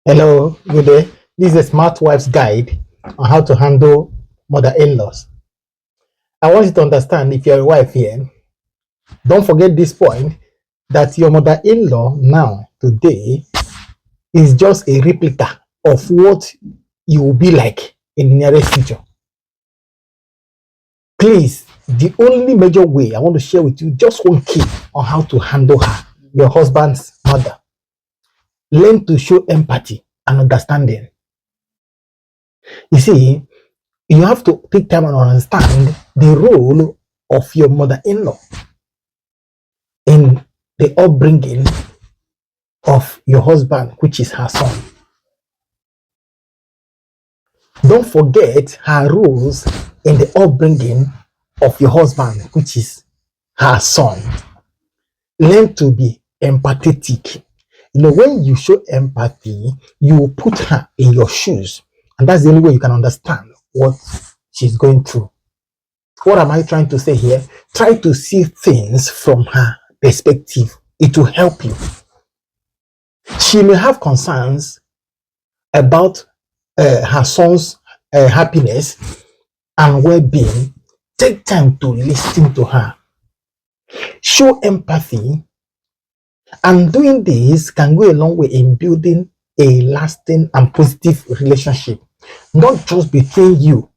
Hello, good day. This is a smart wife's guide on how to handle mother-in-laws. I want you to understand, if you're a wife here, don't forget this point, that your mother-in-law now, today, is just a replica of what you will be like in the nearest future. Please, the only major way I want to share with you, just one key on how to handle her, your husband's mother. Learn to show empathy and understanding. You see, you have to take time and understand the role of your mother-in-law in the upbringing of your husband, which is her son. Don't forget her roles in the upbringing of your husband, which is her son. Learn to be empathetic. When you show empathy, you will put her in your shoes, and that's the only way you can understand what she's going through. What am I trying to say here? Try to see things from her perspective. It will help you. She may have concerns about her son's happiness and well-being. Take time to listen to her. Show empathy, and doing this can go a long way in building a lasting and positive relationship, not just between you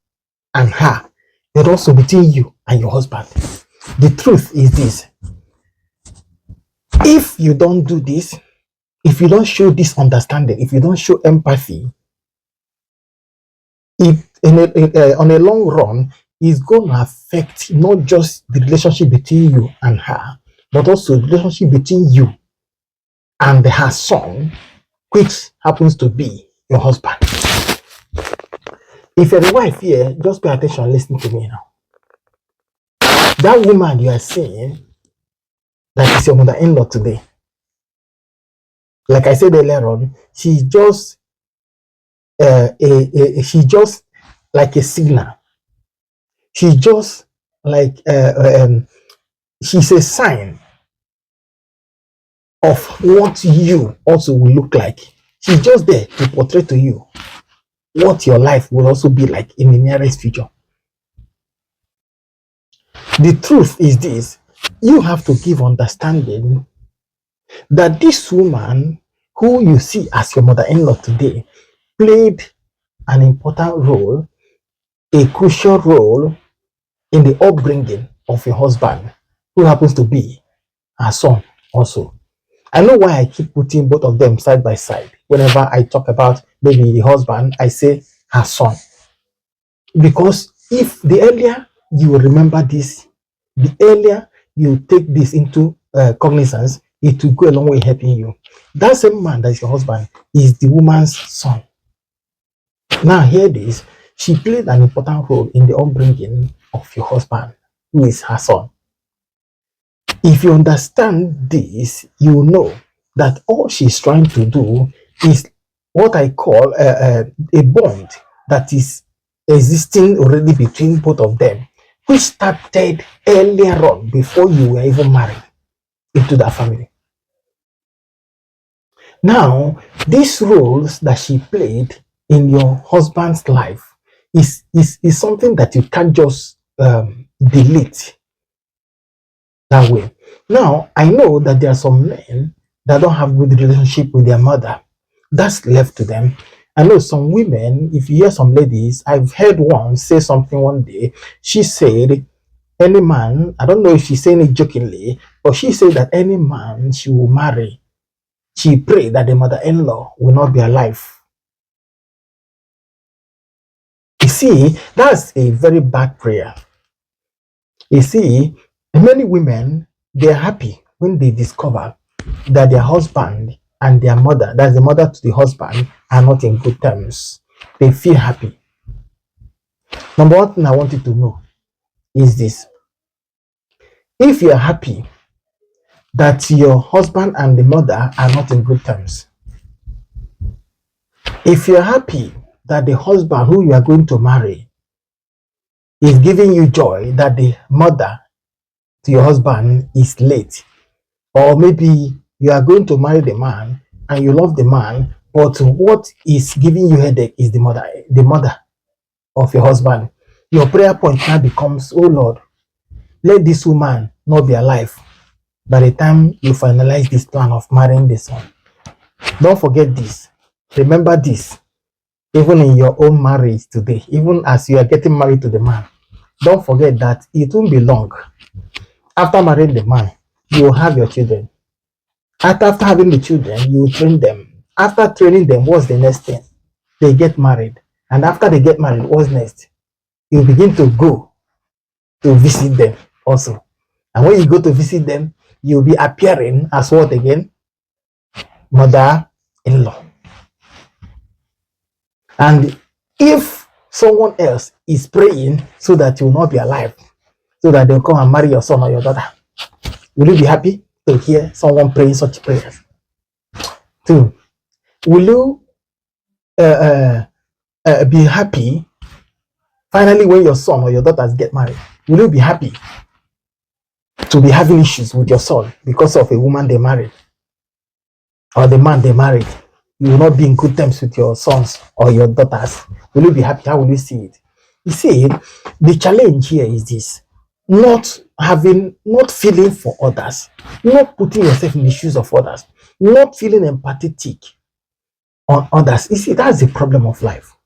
and her, but also between you and your husband. The truth is this: if you don't do this, if you don't show this understanding, if you don't show empathy, on a long run, it's going to affect not just the relationship between you and her, but also the relationship between you and her son, which happens to be your husband. If you're the wife here, just pay attention and listen to me now. That woman you are seeing, that is your mother-in-law today, like I said earlier on, she's just she's just like a signal. She's just like she's a sign of what you also will look like. She's just there to portray to you what your life will also be like in the nearest future. The truth is this: you have to give understanding that this woman who you see as your mother-in-law today played an important role, a crucial role in the upbringing of your husband, who happens to be her son also. I know why I keep putting both of them side by side. Whenever I talk about maybe the husband, I say her son. Because if the earlier you remember this, the earlier you take this into cognizance, it will go a long way helping you. That same man that is your husband is the woman's son. Now hear this: she played an important role in the upbringing of your husband, who is her son. If you understand this, you know that all she's trying to do is what I call a bond that is existing already between both of them, which started earlier on, before you were even married into that family. Now, these roles that she played in your husband's life is something that you can't just delete that way. Now, I know that there are some men that don't have good relationship with their mother. That's left to them. I know some women, if you hear some ladies, I've heard one say something one day. She said, any man, I don't know if she's saying it jokingly, but she said that any man she will marry, she prayed that the mother-in-law will not be alive. You see, that's a very bad prayer. You see, many women, they're happy when they discover that their husband and their mother, that's the mother to the husband, are not in good terms. They feel happy. Number one thing I want you to know is this: if you're happy that your husband and the mother are not in good terms, if you're happy that the husband who you are going to marry is giving you joy that the mother to your husband is late, or maybe you are going to marry the man and you love the man, But what is giving you headache is the mother of your husband. Your prayer point now becomes, oh Lord, let this woman not be alive by the time you finalize this plan of marrying the son. Don't forget this. Remember this. Even in your own marriage today, even as you are getting married to the man, don't forget that it won't be long. After marrying the man, you will have your children. After having the children, you will train them. After training them, what's the next thing? They get married. And after they get married, what's next? You begin to go to visit them also. And when you go to visit them, you'll be appearing as what again? Mother-in-law. And if someone else is praying so that you will not be alive, so that they'll come and marry your son or your daughter, will you be happy to hear someone praying such prayers? Two, will you be happy finally when your son or your daughters get married? Will you be happy to be having issues with your son because of a woman they married or the man they married? You will not be in good terms with your sons or your daughters. Will you be happy? How will you see it? You see, the challenge here is this: not feeling for others, not putting yourself in the shoes of others, not feeling empathetic on others. You see, that's the problem of life.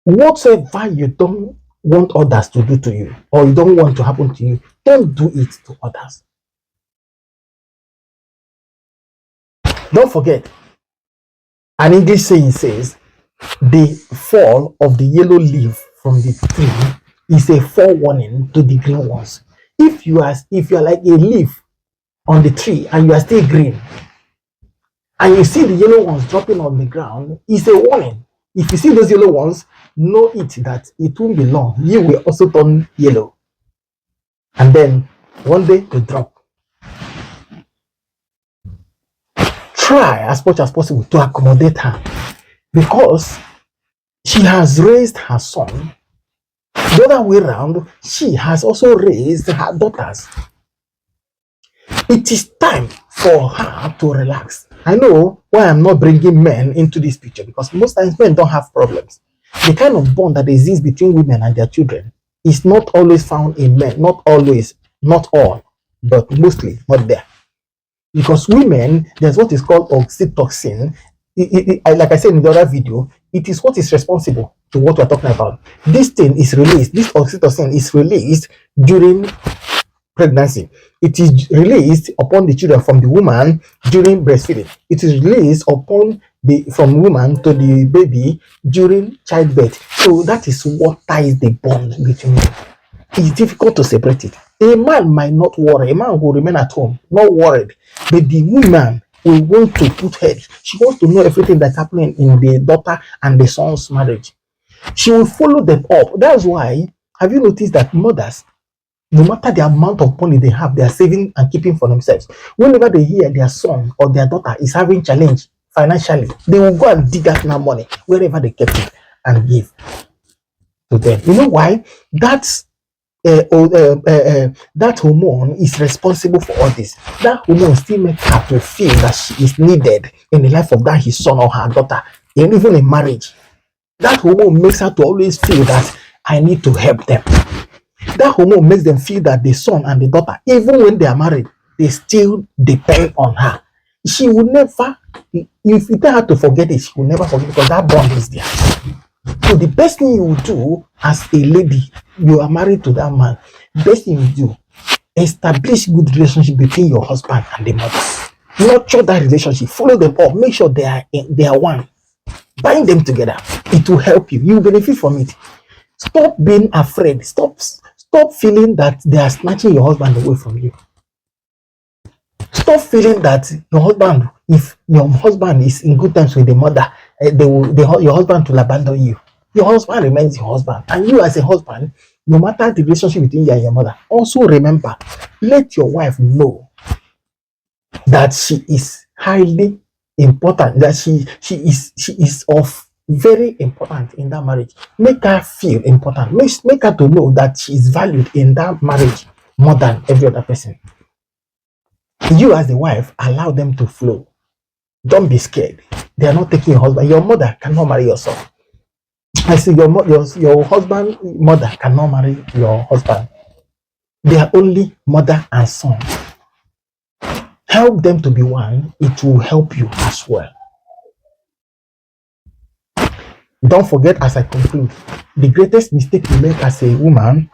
Whatsoever you don't want others to do to you, or you don't want to happen to you, don't do it to others. Don't forget, an English saying says, the fall of the yellow leaf from the tree is a forewarning to the green ones. If you are like a leaf on the tree and you are still green, and you see the yellow ones dropping on the ground, it's a warning. If you see those yellow ones, know it that it won't be long. You will also turn yellow. And then one day they drop. Try as much as possible to accommodate her, because she has raised her son. The other way around, she has also raised her daughters. It is time for her to relax. I know why I'm not bringing men into this picture, because most times men don't have problems. The kind of bond that exists between women and their children is not always found in men. Not always, not all, but mostly not there. Because women, there's what is called oxytocin. Like I said in the other video, it is what is responsible to what we're talking about. This thing is released, this oxytocin is released during pregnancy. It is released upon the children from the woman during breastfeeding. It is released from woman to the baby during childbirth. So that is what ties the bond between them. It's difficult to separate it. A man might not worry. A man will remain at home, not worried. But the woman will want to put head. She wants to know everything that's happening in the daughter and the son's marriage. She will follow them up. That's why, have you noticed that mothers, no matter the amount of money they have, they are saving and keeping for themselves. Whenever they hear their son or their daughter is having challenge financially, they will go and dig out that money wherever they kept it and give to them. You know why? That hormone is responsible for all this. That hormone still makes her to feel that she is needed in the life of that his son or her daughter, and even in marriage. That hormone makes her to always feel that I need to help them. That hormone makes them feel that the son and the daughter, even when they are married, they still depend on her. She will never, if you tell her to forget it, she will never forget, because that bond is there. So the best thing you will do as a lady, you are married to that man, best thing you do, establish good relationship between your husband and the mother. Nurture that relationship, follow them up, make sure they are one. Bind them together. It will help you. You will benefit from it. Stop being afraid. Stop feeling that they are snatching your husband away from you. Stop feeling that if your husband is in good terms with the mother, your husband will abandon you. Your husband remains your husband. And you as a husband, no matter the relationship between you and your mother, also remember, let your wife know that she is highly important, that she is of very important in that marriage. Make her feel important. Make her to know that she is valued in that marriage more than every other person. You as the wife, allow them to flow. Don't be scared. They are not taking your husband. Your mother cannot marry your son. I see your husband mother cannot marry your husband. They are only mother and son. Help them to be one. It will help you as well. Don't forget, as I conclude, the greatest mistake you make as a woman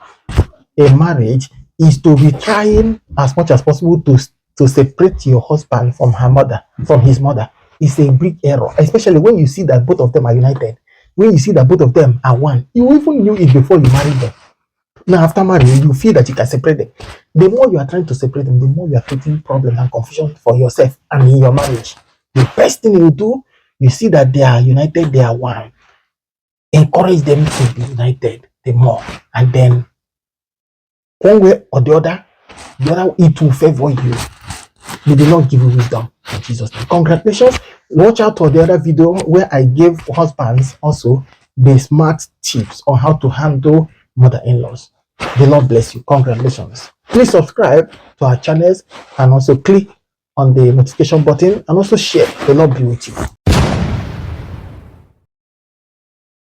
in marriage is to be trying as much as possible to separate your husband from her mother, from his mother. It's a big error, especially when you see that both of them are united. When you see that both of them are one, you even knew it before you married them. Now, after marrying, you feel that you can separate them. The more you are trying to separate them, the more you are creating problems and confusion for yourself and in your marriage. The best thing you do, you see that they are united, they are one. Encourage them to be united the more, and then one way or the other it will favor you. May the Lord give you wisdom in Jesus' name. Congratulations. Watch out for the other video where I gave husbands also the smart tips on how to handle mother-in-laws. The Lord bless you. Congratulations. Please subscribe to our channels and also click on the notification button and also share. The Lord be with you.